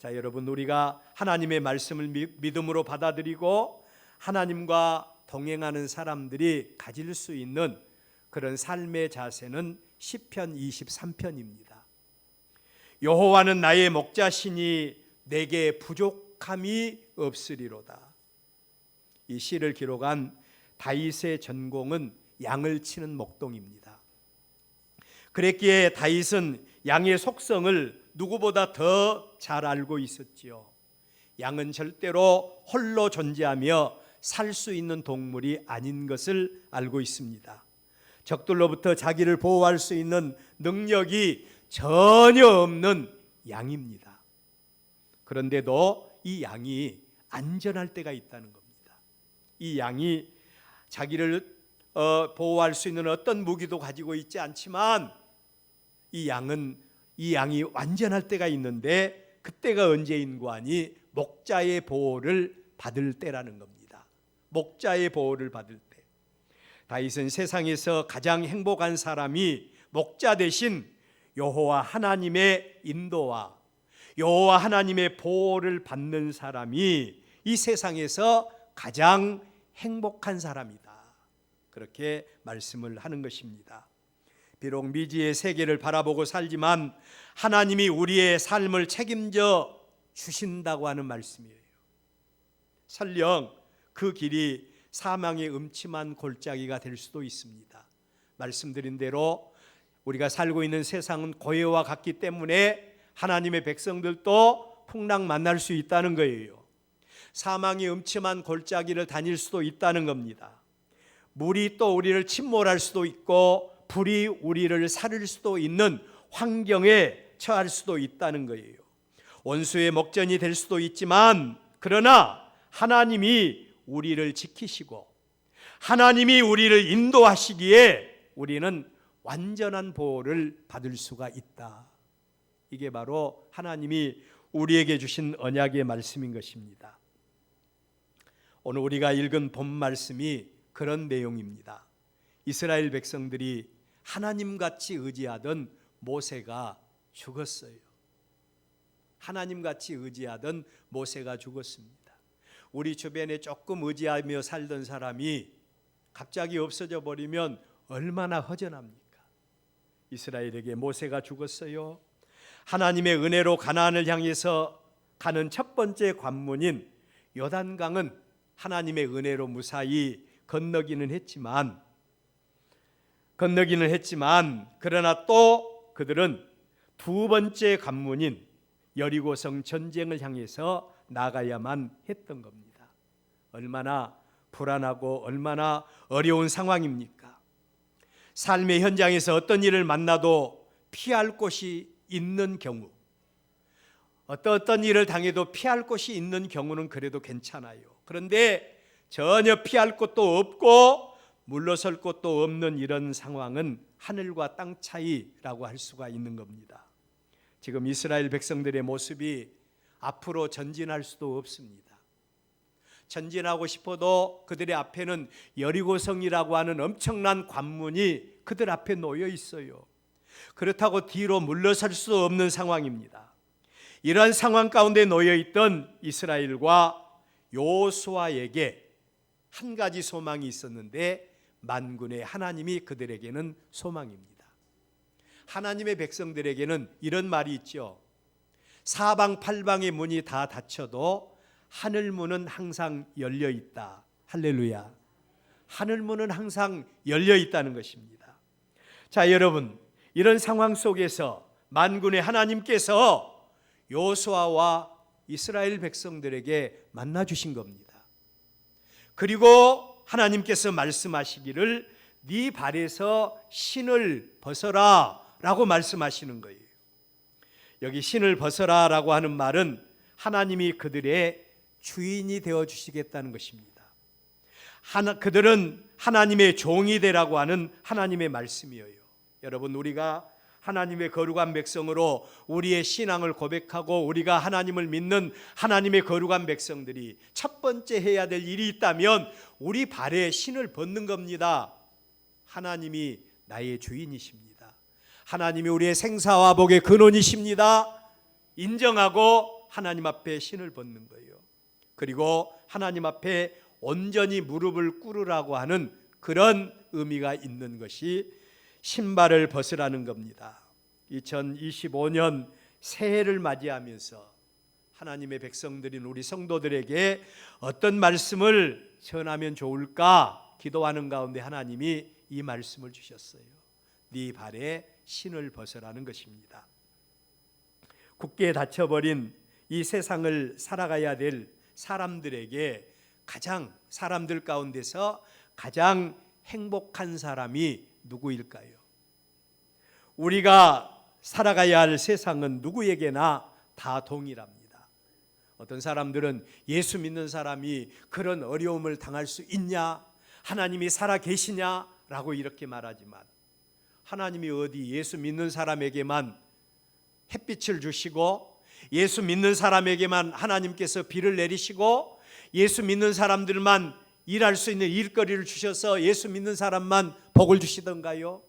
자, 여러분, 우리가 하나님의 말씀을 믿음으로 받아들이고 하나님과 동행하는 사람들이 가질 수 있는 그런 삶의 자세는 시편 23편입니다. 여호와는 나의 목자시니 내게 부족함이 없으리로다. 이 시를 기록한 다윗의 전공은 양을 치는 목동입니다. 그랬기에 다윗은 양의 속성을 누구보다 더 잘 알고 있었지요. 양은 절대로 홀로 존재하며 살 수 있는 동물이 아닌 것을 알고 있습니다. 적들로부터 자기를 보호할 수 있는 능력이 전혀 없는 양입니다. 그런데도 이 양이 안전할 때가 있다는 겁니다. 이 양이 자기를 보호할 수 있는 어떤 무기도 가지고 있지 않지만 이 양이 완전할 때가 있는데, 그때가 언제인고 하니 목자의 보호를 받을 때라는 겁니다. 목자의 보호를 받을 때. 다윗은 세상에서 가장 행복한 사람이 목자 대신 여호와 하나님의 인도와 여호와 하나님의 보호를 받는 사람이 이 세상에서 가장 행복한 사람이다, 그렇게 말씀을 하는 것입니다. 비록 미지의 세계를 바라보고 살지만 하나님이 우리의 삶을 책임져 주신다고 하는 말씀이에요. 설령 그 길이 사망의 음침한 골짜기가 될 수도 있습니다. 말씀드린 대로 우리가 살고 있는 세상은 고해와 같기 때문에 하나님의 백성들도 풍랑 만날 수 있다는 거예요. 사망의 음침한 골짜기를 다닐 수도 있다는 겁니다. 물이 또 우리를 침몰할 수도 있고 불이 우리를 사를 수도 있는 환경에 처할 수도 있다는 거예요. 원수의 목전이 될 수도 있지만, 그러나 하나님이 우리를 지키시고 하나님이 우리를 인도하시기에 우리는 완전한 보호를 받을 수가 있다. 이게 바로 하나님이 우리에게 주신 언약의 말씀인 것입니다. 오늘 우리가 읽은 본 말씀이 그런 내용입니다. 이스라엘 백성들이 하나님같이 의지하던 모세가 죽었어요. 하나님같이 의지하던 모세가 죽었습니다. 우리 주변에 조금 의지하며 살던 사람이 갑자기 없어져 버리면 얼마나 허전합니까? 이스라엘에게 모세가 죽었어요. 하나님의 은혜로 가나안을 향해서 가는 첫 번째 관문인 요단강은 하나님의 은혜로 무사히 건너기는 했지만 그러나 또 그들은 두 번째 관문인 여리고성 전쟁을 향해서 나가야만 했던 겁니다. 얼마나 불안하고 얼마나 어려운 상황입니까? 삶의 현장에서 어떤 일을 만나도 피할 곳이 있는 경우, 어떤 일을 당해도 피할 곳이 있는 경우는 그래도 괜찮아요. 그런데 전혀 피할 곳도 없고 물러설 곳도 없는 이런 상황은 하늘과 땅 차이라고 할 수가 있는 겁니다. 지금 이스라엘 백성들의 모습이 앞으로 전진할 수도 없습니다. 전진하고 싶어도 그들의 앞에는 여리고성이라고 하는 엄청난 관문이 그들 앞에 놓여 있어요. 그렇다고 뒤로 물러설 수 없는 상황입니다. 이러한 상황 가운데 놓여 있던 이스라엘과 여호수아에게 한 가지 소망이 있었는데, 만군의 하나님이 그들에게는 소망입니다. 하나님의 백성들에게는 이런 말이 있죠. 사방팔방의 문이 다 닫혀도 하늘 문은 항상 열려 있다. 할렐루야. 하늘 문은 항상 열려 있다는 것입니다. 자, 여러분, 이런 상황 속에서 만군의 하나님께서 여호수아와 이스라엘 백성들에게 만나 주신 겁니다. 그리고 하나님께서 말씀하시기를 네 발에서 신을 벗어라 라고 말씀하시는 거예요. 여기 신을 벗어라 라고 하는 말은 하나님이 그들의 주인이 되어 주시겠다는 것입니다. 그들은 하나님의 종이 되라고 하는 하나님의 말씀이에요. 여러분, 우리가 하나님의 거룩한 백성으로 우리의 신앙을 고백하고 우리가 하나님을 믿는 하나님의 거룩한 백성들이 첫 번째 해야 될 일이 있다면 우리 발에 신을 벗는 겁니다. 하나님이 나의 주인이십니다. 하나님이 우리의 생사와 복의 근원이십니다. 인정하고 하나님 앞에 신을 벗는 거예요. 그리고 하나님 앞에 온전히 무릎을 꿇으라고 하는 그런 의미가 있는 것이 신발을 벗으라는 겁니다. 2025년 새해를 맞이하면서 하나님의 백성들인 우리 성도들에게 어떤 말씀을 전하면 좋을까 기도하는 가운데 하나님이 이 말씀을 주셨어요. 네 발에 신을 벗으라는 것입니다. 굳게 닫혀버린 이 세상을 살아가야 될 사람들에게 사람들 가운데서 가장 행복한 사람이 누구일까요? 우리가 살아가야 할 세상은 누구에게나 다 동일합니다. 어떤 사람들은 예수 믿는 사람이 그런 어려움을 당할 수 있냐? 하나님이 살아 계시냐라고 이렇게 말하지만 하나님이 어디 예수 믿는 사람에게만 햇빛을 주시고 예수 믿는 사람에게만 하나님께서 비를 내리시고 예수 믿는 사람들만 일할 수 있는 일거리를 주셔서 예수 믿는 사람만 복을 주시던가요?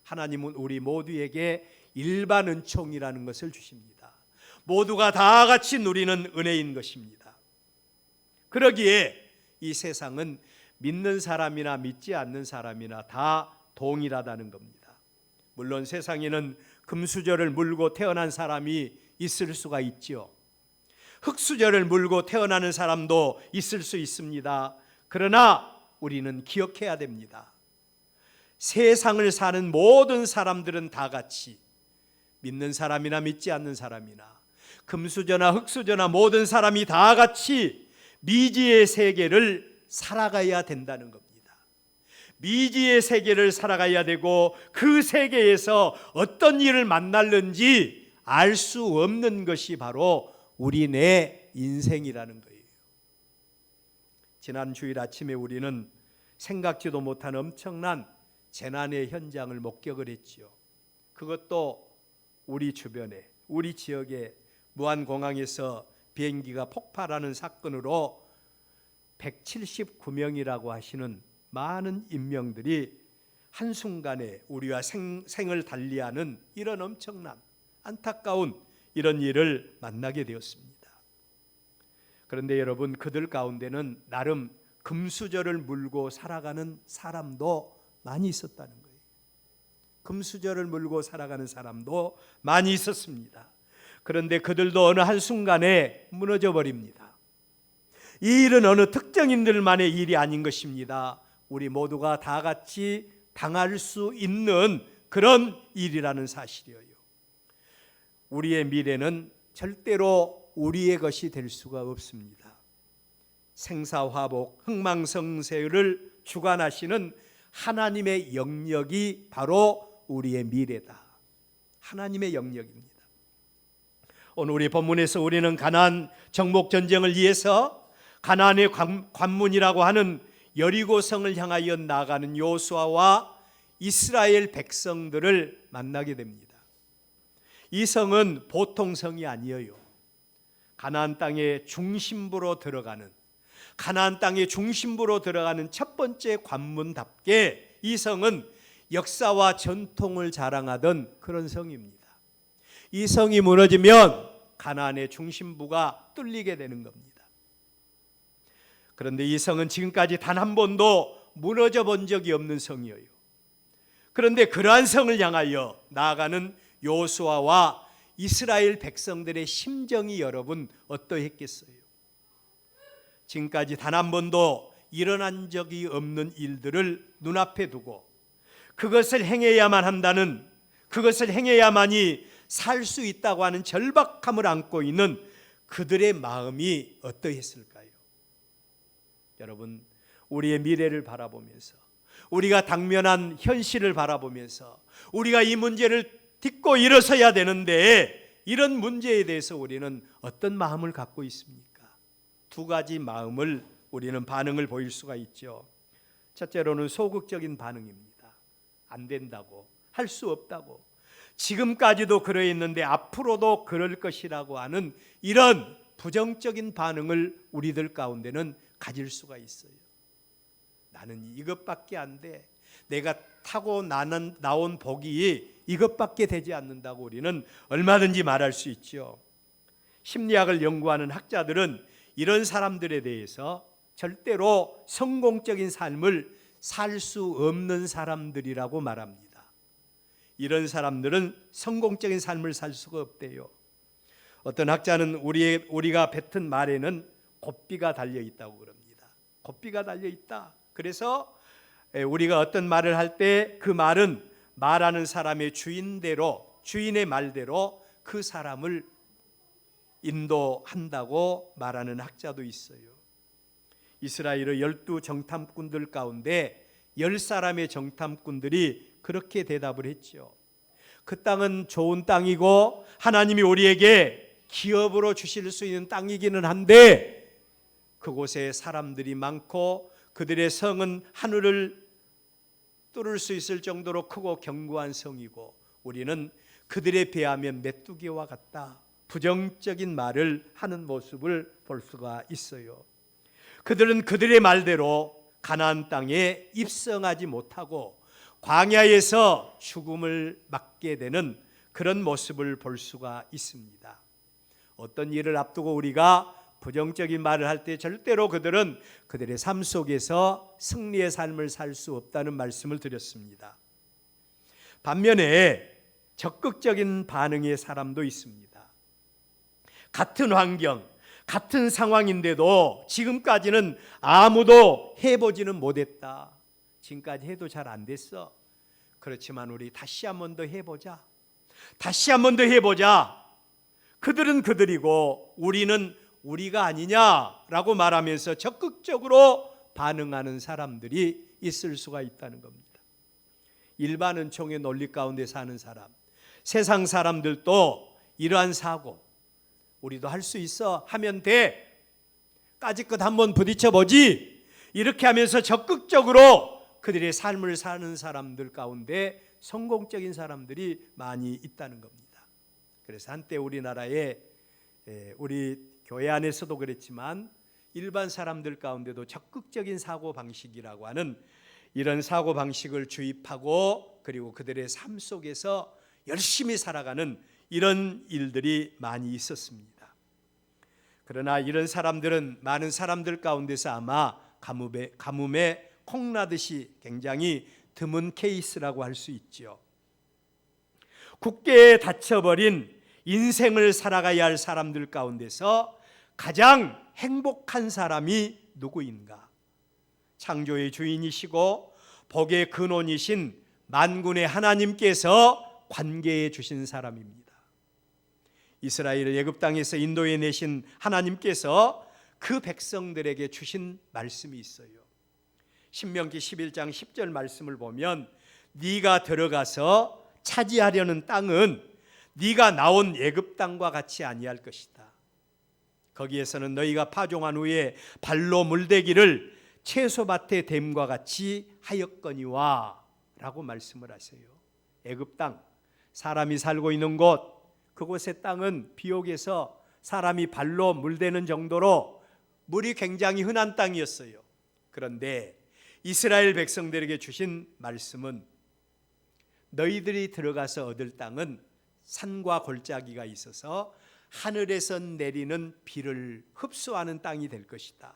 하나님은 우리 모두에게 일반 은총이라는 것을 주십니다. 모두가 다 같이 누리는 은혜인 것입니다. 그러기에 이 세상은 믿는 사람이나 믿지 않는 사람이나 다 동일하다는 겁니다. 물론 세상에는 금수저를 물고 태어난 사람이 있을 수가 있죠. 흙수저를 물고 태어나는 사람도 있을 수 있습니다. 그러나 우리는 기억해야 됩니다. 세상을 사는 모든 사람들은 다 같이 믿는 사람이나 믿지 않는 사람이나 금수저나 흙수저나 모든 사람이 다 같이 미지의 세계를 살아가야 된다는 겁니다. 미지의 세계를 살아가야 되고 그 세계에서 어떤 일을 만날는지 알 수 없는 것이 바로 우리네 인생이라는 거예요. 지난 주일 아침에 우리는 생각지도 못한 엄청난 재난의 현장을 목격을 했지요. 그것도 우리 주변에, 우리 지역에 무안공항에서 비행기가 폭발하는 사건으로 179명이라고 하시는 많은 인명들이 한순간에 우리와 생을 달리하는 이런 엄청난 안타까운 이런 일을 만나게 되었습니다. 그런데 여러분, 그들 가운데는 나름 금수저를 물고 살아가는 사람도 많이 있었다는 거예요. 금수저를 물고 살아가는 사람도 많이 있었습니다. 그런데 그들도 어느 한순간에 무너져 버립니다. 이 일은 어느 특정인들만의 일이 아닌 것입니다. 우리 모두가 다 같이 당할 수 있는 그런 일이라는 사실이에요. 우리의 미래는 절대로 우리의 것이 될 수가 없습니다. 생사화복, 흥망성쇠를 주관하시는 하나님의 영역이 바로 우리의 미래다. 하나님의 영역입니다. 오늘 우리 본문에서 우리는 가나안 정복 전쟁을 위해서 가나안의 관문이라고 하는 여리고성을 향하여 나가는 여호수아와 이스라엘 백성들을 만나게 됩니다. 이 성은 보통 성이 아니에요. 가나안 땅의 중심부로 들어가는, 가나안 땅의 중심부로 들어가는 첫 번째 관문답게 이 성은 역사와 전통을 자랑하던 그런 성입니다. 이 성이 무너지면 가나안의 중심부가 뚫리게 되는 겁니다. 그런데 이 성은 지금까지 단 한 번도 무너져 본 적이 없는 성이에요. 그런데 그러한 성을 향하여 나아가는 여호수아와 이스라엘 백성들의 심정이 여러분 어떠했겠어요? 지금까지 단 한 번도 일어난 적이 없는 일들을 눈앞에 두고 그것을 행해야만 한다는, 그것을 행해야만이 살 수 있다고 하는 절박함을 안고 있는 그들의 마음이 어떠했을까요? 여러분, 우리의 미래를 바라보면서, 우리가 당면한 현실을 바라보면서 우리가 이 문제를 딛고 일어서야 되는데 이런 문제에 대해서 우리는 어떤 마음을 갖고 있습니까? 두 가지 마음을 우리는 반응을 보일 수가 있죠. 첫째로는 소극적인 반응입니다. 안 된다고, 할 수 없다고, 지금까지도 그러했는데 앞으로도 그럴 것이라고 하는 이런 부정적인 반응을 우리들 가운데는 가질 수가 있어요. 나는 이것밖에 안 돼. 내가 타고 나온 복이 이것밖에 되지 않는다고 우리는 얼마든지 말할 수 있죠. 심리학을 연구하는 학자들은 이런 사람들에 대해서 절대로 성공적인 삶을 살 수 없는 사람들이라고 말합니다. 이런 사람들은 성공적인 삶을 살 수가 없대요. 어떤 학자는 우리가 뱉은 말에는 곱비가 달려 있다고 그럽니다. 곱비가 달려 있다. 그래서 우리가 어떤 말을 할 때 그 말은 말하는 사람의 주인의 말대로 그 사람을 인도한다고 말하는 학자도 있어요. 이스라엘의 12 정탐꾼들 가운데 10사람의 정탐꾼들이 그렇게 대답을 했죠. 그 땅은 좋은 땅이고 하나님이 우리에게 기업으로 주실 수 있는 땅이기는 한데 그곳에 사람들이 많고 그들의 성은 하늘을 뚫을 수 있을 정도로 크고 견고한 성이고 우리는 그들에 비하면 메뚜기와 같다. 부정적인 말을 하는 모습을 볼 수가 있어요. 그들은 그들의 말대로 가나안 땅에 입성하지 못하고 광야에서 죽음을 맞게 되는 그런 모습을 볼 수가 있습니다. 어떤 일을 앞두고 우리가 부정적인 말을 할 때 절대로 그들은 그들의 삶 속에서 승리의 삶을 살 수 없다는 말씀을 드렸습니다. 반면에 적극적인 반응의 사람도 있습니다. 같은 환경, 같은 상황인데도 지금까지는 아무도 해보지는 못했다. 지금까지 해도 잘 안 됐어. 그렇지만 우리 다시 한 번 더 해보자. 다시 한 번 더 해보자. 그들은 그들이고 우리는 우리가 아니냐라고 말하면서 적극적으로 반응하는 사람들이 있을 수가 있다는 겁니다. 일반 은총의 논리 가운데 사는 사람, 세상 사람들도 이러한 사고, 우리도 할 수 있어, 하면 돼, 까짓것 한번 부딪혀보지, 이렇게 하면서 적극적으로 그들의 삶을 사는 사람들 가운데 성공적인 사람들이 많이 있다는 겁니다. 그래서 한때 우리나라에 우리 교회 안에서도 그랬지만 일반 사람들 가운데도 적극적인 사고방식이라고 하는 이런 사고방식을 주입하고 그리고 그들의 삶 속에서 열심히 살아가는 이런 일들이 많이 있었습니다. 그러나 이런 사람들은 많은 사람들 가운데서 아마 가뭄에 콩나듯이 굉장히 드문 케이스라고 할 수 있죠. 굳게 닫혀버린 인생을 살아가야 할 사람들 가운데서 가장 행복한 사람이 누구인가? 창조의 주인이시고 복의 근원이신 만군의 하나님께서 관계해 주신 사람입니다. 이스라엘을 애굽 땅에서 인도해 내신 하나님께서 그 백성들에게 주신 말씀이 있어요. 신명기 11장 10절 말씀을 보면 네가 들어가서 차지하려는 땅은 네가 나온 애굽 땅과 같이 아니할 것이다. 거기에서는 너희가 파종한 후에 발로 물대기를 채소밭의 댐과 같이 하였거니와 라고 말씀을 하세요. 애굽 땅, 사람이 살고 있는 곳, 그곳의 땅은 비옥에서 사람이 발로 물대는 정도로 물이 굉장히 흔한 땅이었어요. 그런데 이스라엘 백성들에게 주신 말씀은 너희들이 들어가서 얻을 땅은 산과 골짜기가 있어서 하늘에서 내리는 비를 흡수하는 땅이 될 것이다.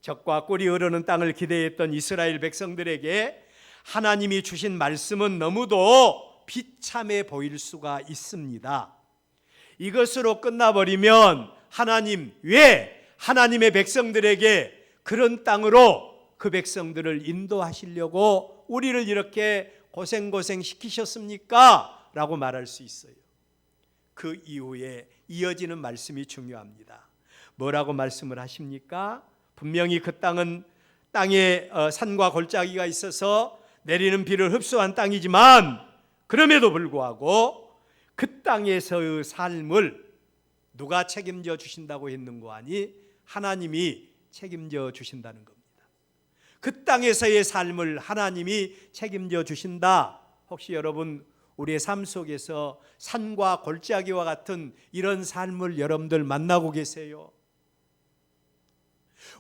젖과 꿀이 흐르는 땅을 기대했던 이스라엘 백성들에게 하나님이 주신 말씀은 너무도 비참해 보일 수가 있습니다. 이것으로 끝나버리면 하나님 왜 하나님의 백성들에게 그런 땅으로 그 백성들을 인도하시려고 우리를 이렇게 고생 시키셨습니까? 라고 말할 수 있어요. 그 이후에 이어지는 말씀이 중요합니다. 뭐라고 말씀을 하십니까? 분명히 그 땅은 땅에 산과 골짜기가 있어서 내리는 비를 흡수한 땅이지만 그럼에도 불구하고 그 땅에서의 삶을 누가 책임져 주신다고 했는고 하니 하나님이 책임져 주신다는 겁니다. 그 땅에서의 삶을 하나님이 책임져 주신다. 혹시 여러분 우리의 삶 속에서 산과 골짜기와 같은 이런 삶을 여러분들 만나고 계세요?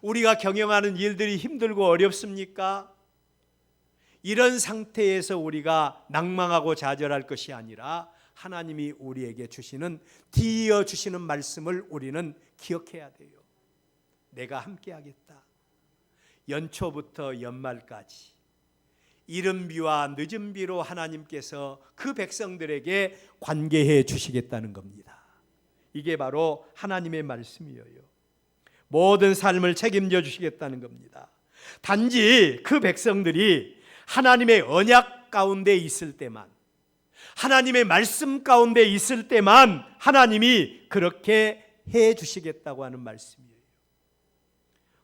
우리가 경영하는 일들이 힘들고 어렵습니까? 이런 상태에서 우리가 낭망하고 좌절할 것이 아니라 하나님이 우리에게 주시는 뒤이어 주시는 말씀을 우리는 기억해야 돼요. 내가 함께하겠다. 연초부터 연말까지 이른 비와 늦은 비로 하나님께서 그 백성들에게 관계해 주시겠다는 겁니다. 이게 바로 하나님의 말씀이에요. 모든 삶을 책임져 주시겠다는 겁니다. 단지 그 백성들이 하나님의 언약 가운데 있을 때만, 하나님의 말씀 가운데 있을 때만 하나님이 그렇게 해 주시겠다고 하는 말씀이에요.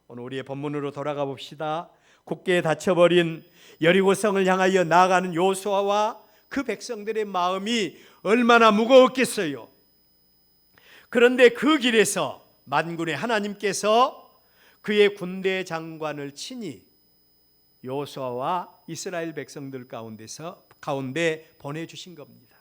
오늘 우리의 본문으로 돌아가 봅시다. 굳게 닫혀버린 여리고성을 향하여 나아가는 요수아와 그 백성들의 마음이 얼마나 무거웠겠어요. 그런데 그 길에서 만군의 하나님께서 그의 군대 장관을 친히 요수아와 이스라엘 백성들 가운데 보내주신 겁니다.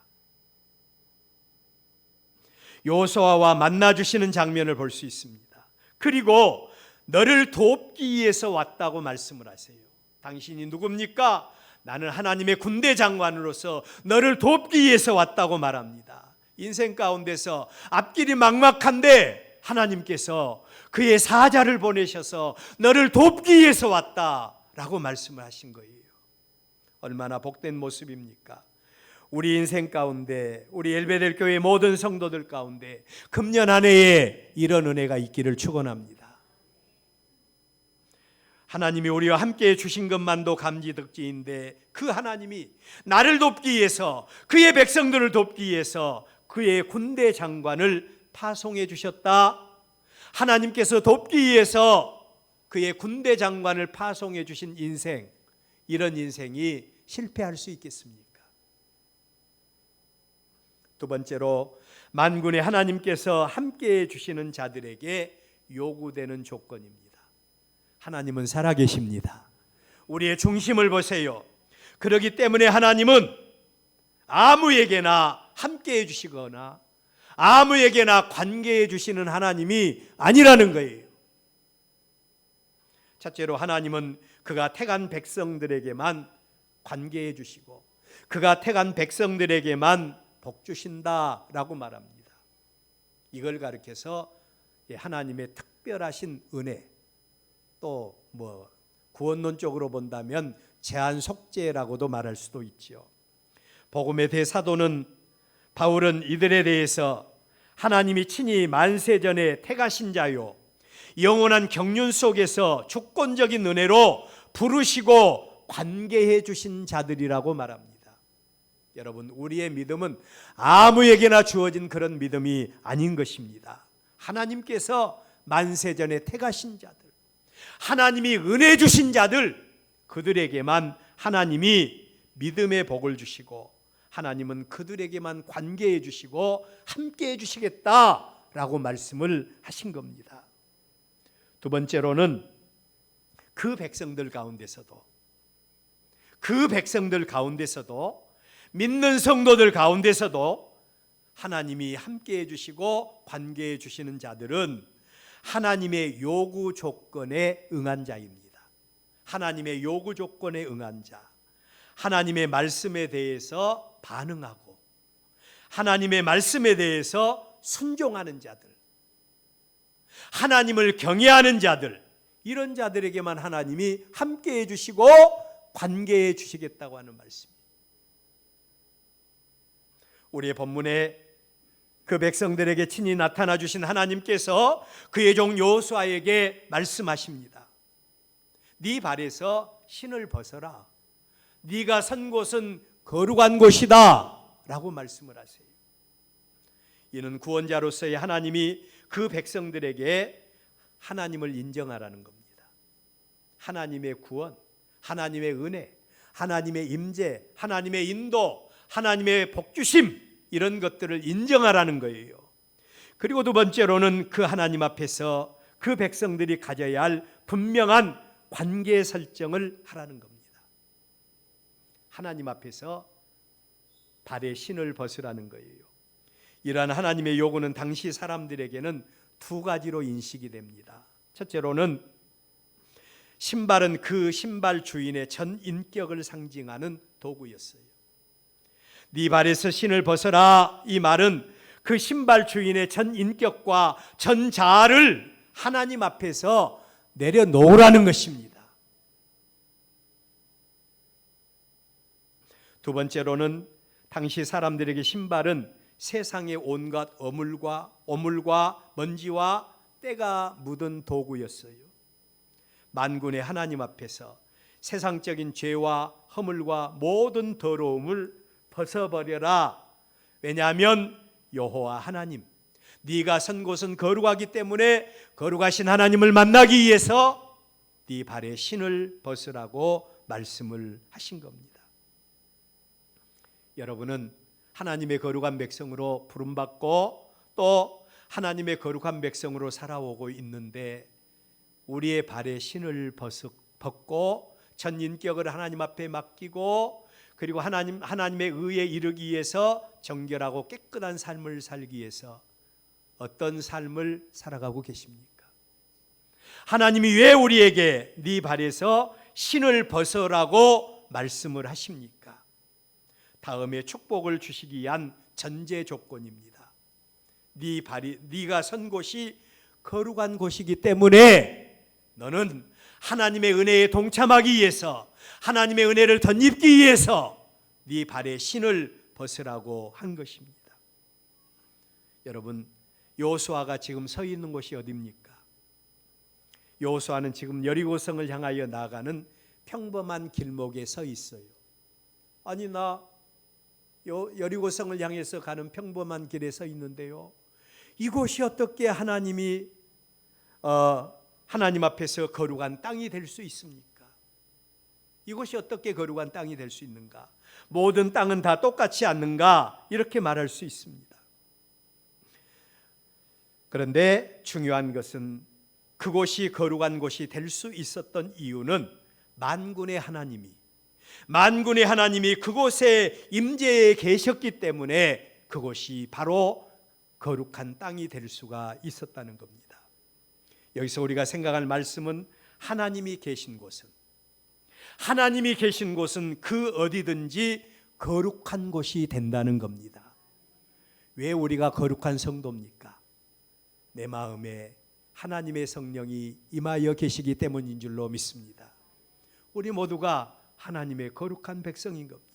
요수아와 만나주시는 장면을 볼 수 있습니다. 그리고 너를 돕기 위해서 왔다고 말씀을 하세요. 당신이 누굽니까? 나는 하나님의 군대 장관으로서 너를 돕기 위해서 왔다고 말합니다. 인생 가운데서 앞길이 막막한데 하나님께서 그의 사자를 보내셔서 너를 돕기 위해서 왔다라고 말씀을 하신 거예요. 얼마나 복된 모습입니까? 우리 인생 가운데, 우리 엘베델 교회 모든 성도들 가운데 금년 한 해에 이런 은혜가 있기를 축원합니다. 하나님이 우리와 함께 주신 것만도 감지덕지인데 그 하나님이 나를 돕기 위해서, 그의 백성들을 돕기 위해서 그의 군대 장관을 파송해 주셨다. 하나님께서 돕기 위해서 그의 군대 장관을 파송해 주신 인생, 이런 인생이 실패할 수 있겠습니까? 두 번째로, 만군의 하나님께서 함께해 주시는 자들에게 요구되는 조건입니다. 하나님은 살아계십니다. 우리의 중심을 보세요. 그렇기 때문에 하나님은 아무에게나 함께해 주시거나 아무에게나 관계해 주시는 하나님이 아니라는 거예요. 첫째로, 하나님은 그가 택한 백성들에게만 관계해 주시고 그가 택한 백성들에게만 복 주신다라고 말합니다. 이걸 가리켜서 하나님의 특별하신 은혜, 또 구원론적으로 본다면 제한 속죄라고도 말할 수도 있죠. 복음의 대사도는 바울은 이들에 대해서 하나님이 친히 만세전에 택하신 자요, 영원한 경륜 속에서 주권적인 은혜로 부르시고 관계해 주신 자들이라고 말합니다. 여러분, 우리의 믿음은 아무에게나 주어진 그런 믿음이 아닌 것입니다. 하나님께서 만세전에 택하신 자들, 하나님이 은혜 주신 자들, 그들에게만 하나님이 믿음의 복을 주시고 하나님은 그들에게만 관계해 주시고 함께 해 주시겠다라고 말씀을 하신 겁니다. 두 번째로는 그 백성들 가운데서도 믿는 성도들 가운데서도 하나님이 함께 해 주시고 관계해 주시는 자들은 하나님의 요구 조건에 응한 자입니다. 하나님의 요구 조건에 응한 자, 하나님의 말씀에 대해서 반응하고 하나님의 말씀에 대해서 순종하는 자들, 하나님을 경외하는 자들, 이런 자들에게만 하나님이 함께해 주시고 관계해 주시겠다고 하는 말씀입니다. 우리의 본문에 그 백성들에게 친히 나타나 주신 하나님께서 그의 종 여호수아에게 말씀하십니다. 네 발에서 신을 벗어라. 네가 선 곳은 거룩한 곳이다 라고 말씀을 하세요. 이는 구원자로서의 하나님이 그 백성들에게 하나님을 인정하라는 겁니다. 하나님의 구원, 하나님의 은혜, 하나님의 임재, 하나님의 인도, 하나님의 복주심, 이런 것들을 인정하라는 거예요. 그리고 두 번째로는 그 하나님 앞에서 그 백성들이 가져야 할 분명한 관계 설정을 하라는 겁니다. 하나님 앞에서 발에 신을 벗으라는 거예요. 이러한 하나님의 요구는 당시 사람들에게는 두 가지로 인식이 됩니다. 첫째로는 신발은 그 신발 주인의 전 인격을 상징하는 도구였어요. 네 발에서 신을 벗어라. 이 말은 그 신발 주인의 전 인격과 전 자아를 하나님 앞에서 내려놓으라는 것입니다. 두 번째로는 당시 사람들에게 신발은 세상의 온갖 오물과 먼지와 때가 묻은 도구였어요. 만군의 하나님 앞에서 세상적인 죄와 허물과 모든 더러움을 벗어버려라. 왜냐하면 여호와 하나님, 네가 선 곳은 거룩하기 때문에 거룩하신 하나님을 만나기 위해서 네 발에 신을 벗으라고 말씀을 하신 겁니다. 여러분은 하나님의 거룩한 백성으로 부름받고 또 하나님의 거룩한 백성으로 살아오고 있는데 우리의 발에 신을 벗고 전 인격을 하나님 앞에 맡기고 그리고 하나님의 의에 이르기 위해서 정결하고 깨끗한 삶을 살기 위해서 어떤 삶을 살아가고 계십니까? 하나님이 왜 우리에게 네 발에서 신을 벗으라고 말씀을 하십니까? 다음에 축복을 주시기 위한 전제 조건입니다. 네가 선 곳이 거룩한 곳이기 때문에 너는 하나님의 은혜에 동참하기 위해서 하나님의 은혜를 덧입기 위해서 네 발에 신을 벗으라고 한 것입니다. 여러분, 여호수아가 지금 서 있는 곳이 어디입니까? 여호수아는 지금 여리고성을 향하여 나아가는 평범한 길목에 서 있어요. 아니, 나 여리고성을 향해서 가는 평범한 길에 서 있는데요, 이곳이 어떻게 하나님 앞에서 거룩한 땅이 될 수 있습니까? 이곳이 어떻게 거룩한 땅이 될 수 있는가? 모든 땅은 다 똑같지 않는가? 이렇게 말할 수 있습니다. 그런데 중요한 것은 그곳이 거룩한 곳이 될 수 있었던 이유는 만군의 하나님이 그곳에 임재해 계셨기 때문에 그곳이 바로 거룩한 땅이 될 수가 있었다는 겁니다. 여기서 우리가 생각할 말씀은 하나님이 계신 곳은 그 어디든지 거룩한 곳이 된다는 겁니다. 왜 우리가 거룩한 성도입니까? 내 마음에 하나님의 성령이 임하여 계시기 때문인 줄로 믿습니다. 우리 모두가 하나님의 거룩한 백성인 겁니다.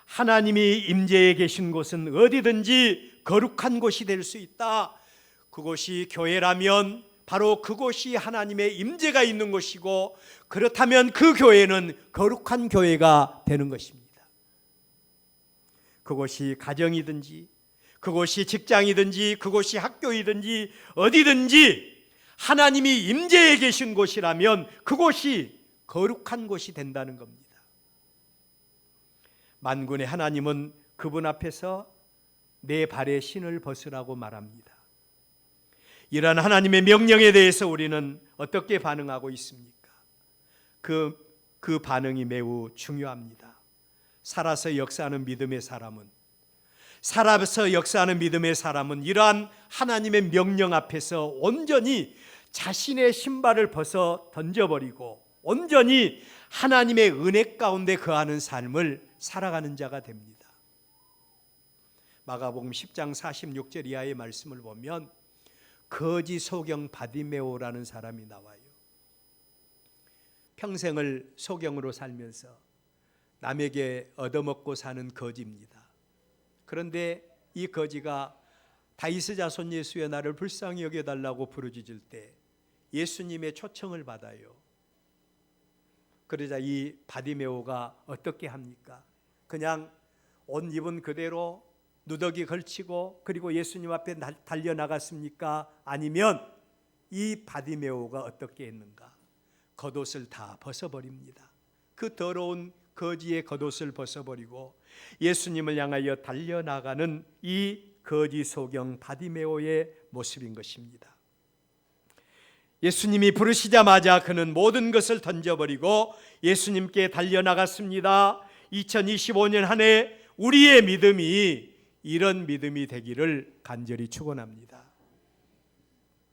하나님이 임재해 계신 곳은 어디든지 거룩한 곳이 될 수 있다. 그곳이 교회라면 바로 그곳이 하나님의 임재가 있는 곳이고, 그렇다면 그 교회는 거룩한 교회가 되는 것입니다. 그곳이 가정이든지 그곳이 직장이든지 그곳이 학교이든지 어디든지 하나님이 임재해 계신 곳이라면 그곳이 거룩한 곳이 된다는 겁니다. 만군의 하나님은 그분 앞에서 내 발에 신을 벗으라고 말합니다. 이러한 하나님의 명령에 대해서 우리는 어떻게 반응하고 있습니까? 그 반응이 매우 중요합니다. 살아서 역사하는 믿음의 사람은 이러한 하나님의 명령 앞에서 온전히 자신의 신발을 벗어 던져버리고 온전히 하나님의 은혜 가운데 거하는 삶을 살아가는 자가 됩니다. 마가복음 10장 46절 이하의 말씀을 보면 거지 소경 바디메오라는 사람이 나와요. 평생을 소경으로 살면서 남에게 얻어먹고 사는 거지입니다. 그런데 이 거지가 다윗의 자손 예수여 나를 불쌍히 여겨달라고 부르짖을 때 예수님의 초청을 받아요. 그러자 이 바디메오가 어떻게 합니까? 그냥 옷 입은 그대로 누더기 걸치고 그리고 예수님 앞에 달려나갔습니까? 아니면 이 바디메오가 어떻게 했는가? 겉옷을 다 벗어버립니다. 그 더러운 거지의 겉옷을 벗어버리고 예수님을 향하여 달려나가는 이 거지 소경 바디메오의 모습인 것입니다. 예수님이 부르시자마자 그는 모든 것을 던져버리고 예수님께 달려나갔습니다. 2025년 한 해 우리의 믿음이 이런 믿음이 되기를 간절히 축원합니다.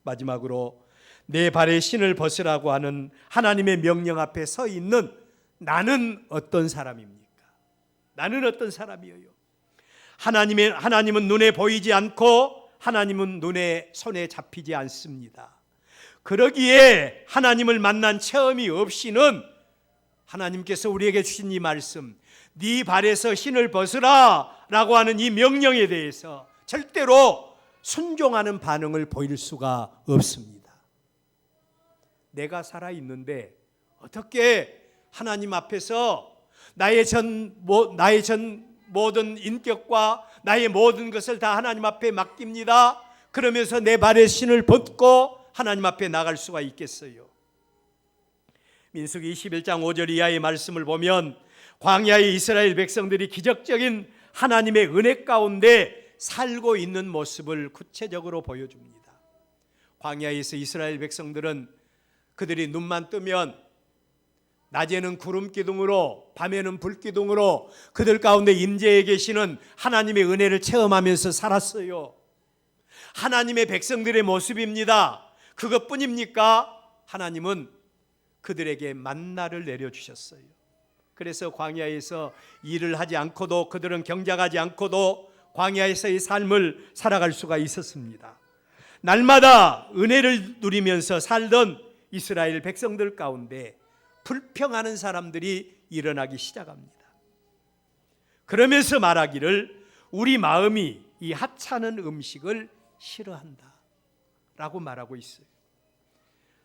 마지막으로 내 발에 신을 벗으라고 하는 하나님의 명령 앞에 서 있는 나는 어떤 사람입니까? 나는 어떤 사람이에요? 하나님은 눈에 보이지 않고 하나님은 손에 잡히지 않습니다. 그러기에 하나님을 만난 체험이 없이는 하나님께서 우리에게 주신 이 말씀, 네 발에서 신을 벗으라 라고 하는 이 명령에 대해서 절대로 순종하는 반응을 보일 수가 없습니다. 내가 살아있는데 어떻게 하나님 앞에서 나의 전 모든 인격과 나의 모든 것을 다 하나님 앞에 맡깁니다, 그러면서 내 발에 신을 벗고 하나님 앞에 나갈 수가 있겠어요? 민수기 21장 5절 이하의 말씀을 보면 광야의 이스라엘 백성들이 기적적인 하나님의 은혜 가운데 살고 있는 모습을 구체적으로 보여줍니다. 광야에서 이스라엘 백성들은 그들이 눈만 뜨면 낮에는 구름 기둥으로 밤에는 불 기둥으로 그들 가운데 임재해 계시는 하나님의 은혜를 체험하면서 살았어요. 하나님의 백성들의 모습입니다. 그것뿐입니까? 하나님은 그들에게 만나를 내려주셨어요. 그래서 광야에서 일을 하지 않고도, 그들은 경작하지 않고도 광야에서의 삶을 살아갈 수가 있었습니다. 날마다 은혜를 누리면서 살던 이스라엘 백성들 가운데 불평하는 사람들이 일어나기 시작합니다. 그러면서 말하기를 우리 마음이 이 하찮은 음식을 싫어한다 라고 말하고 있어요.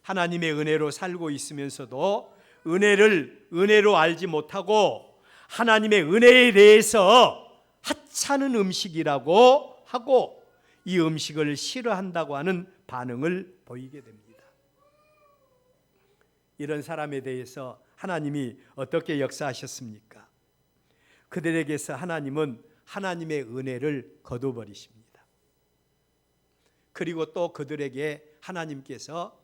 하나님의 은혜로 살고 있으면서도 은혜로 알지 못하고 하나님의 은혜에 대해서 하찮은 음식이라고 하고 이 음식을 싫어한다고 하는 반응을 보이게 됩니다. 이런 사람에 대해서 하나님이 어떻게 역사하셨습니까? 그들에게서 하나님은 하나님의 은혜를 거둬버리십니다. 그리고 또 그들에게 하나님께서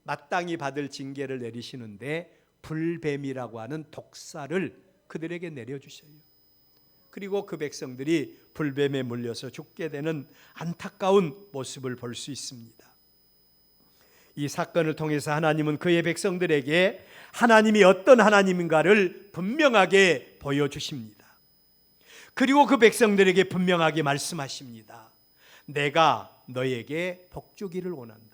마땅히 받을 징계를 내리시는데 불뱀이라고 하는 독사를 그들에게 내려주셔요. 그리고 그 백성들이 불뱀에 물려서 죽게 되는 안타까운 모습을 볼 수 있습니다. 이 사건을 통해서 하나님은 그의 백성들에게 하나님이 어떤 하나님인가를 분명하게 보여주십니다. 그리고 그 백성들에게 분명하게 말씀하십니다. 내가 너에게 복 주기를 원한다.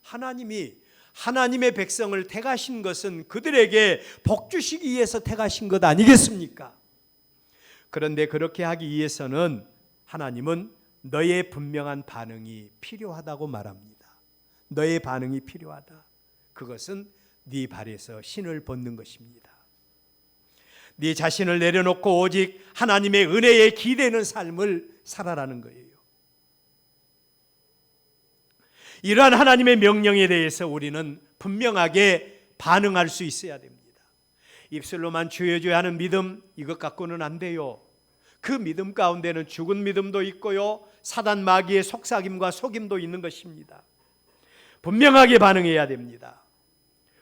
하나님이 하나님의 백성을 택하신 것은 그들에게 복 주시기 위해서 택하신 것 아니겠습니까? 그런데 그렇게 하기 위해서는 하나님은 너의 분명한 반응이 필요하다고 말합니다. 너의 반응이 필요하다. 그것은 네 발에서 신을 벗는 것입니다. 네 자신을 내려놓고 오직 하나님의 은혜에 기대는 삶을 살아라는 거예요. 이러한 하나님의 명령에 대해서 우리는 분명하게 반응할 수 있어야 됩니다. 입술로만 주여줘야 하는 믿음, 이것 갖고는 안 돼요. 그 믿음 가운데는 죽은 믿음도 있고요, 사단 마귀의 속삭임과 속임도 있는 것입니다. 분명하게 반응해야 됩니다.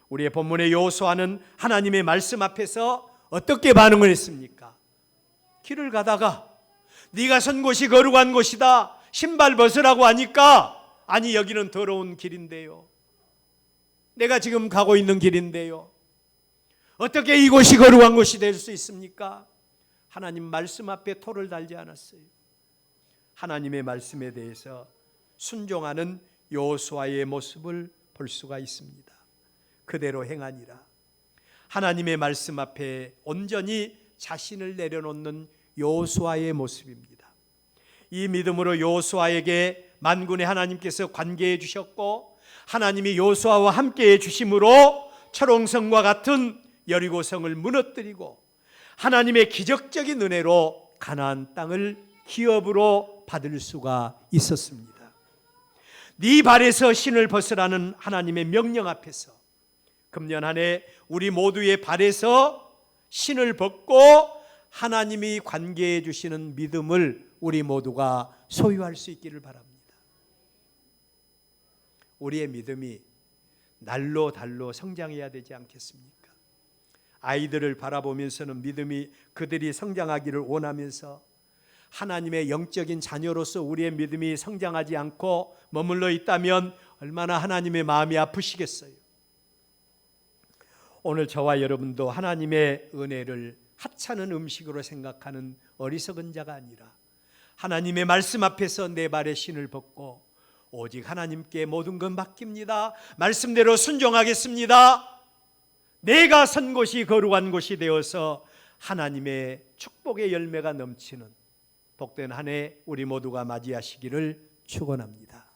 우리의 본문의 여호수아는 하나님의 말씀 앞에서 어떻게 반응을 했습니까? 길을 가다가 네가 선 곳이 거룩한 곳이다, 신발 벗으라고 하니까 아니 여기는 더러운 길인데요, 내가 지금 가고 있는 길인데요, 어떻게 이곳이 거룩한 곳이 될 수 있습니까? 하나님 말씀 앞에 토를 달지 않았어요. 하나님의 말씀에 대해서 순종하는 여호수아의 모습을 볼 수가 있습니다. 그대로 행하니라. 하나님의 말씀 앞에 온전히 자신을 내려놓는 여호수아의 모습입니다. 이 믿음으로 여호수아에게 만군의 하나님께서 관계해 주셨고 하나님이 여호수아와 함께해 주심으로 철옹성과 같은 여리고성을 무너뜨리고 하나님의 기적적인 은혜로 가나안 땅을 기업으로 받을 수가 있었습니다. 네 발에서 신을 벗으라는 하나님의 명령 앞에서 금년 한 해 우리 모두의 발에서 신을 벗고 하나님이 관계해 주시는 믿음을 우리 모두가 소유할 수 있기를 바랍니다. 우리의 믿음이 날로 달로 성장해야 되지 않겠습니까? 아이들을 바라보면서는 믿음이 그들이 성장하기를 원하면서 하나님의 영적인 자녀로서 우리의 믿음이 성장하지 않고 머물러 있다면 얼마나 하나님의 마음이 아프시겠어요. 오늘 저와 여러분도 하나님의 은혜를 하찮은 음식으로 생각하는 어리석은 자가 아니라 하나님의 말씀 앞에서 내 발에 신을 벗고 오직 하나님께 모든 것 맡깁니다. 말씀대로 순종하겠습니다. 내가 선 곳이 거룩한 곳이 되어서 하나님의 축복의 열매가 넘치는 복된 한 해 우리 모두가 맞이하시기를 축원합니다.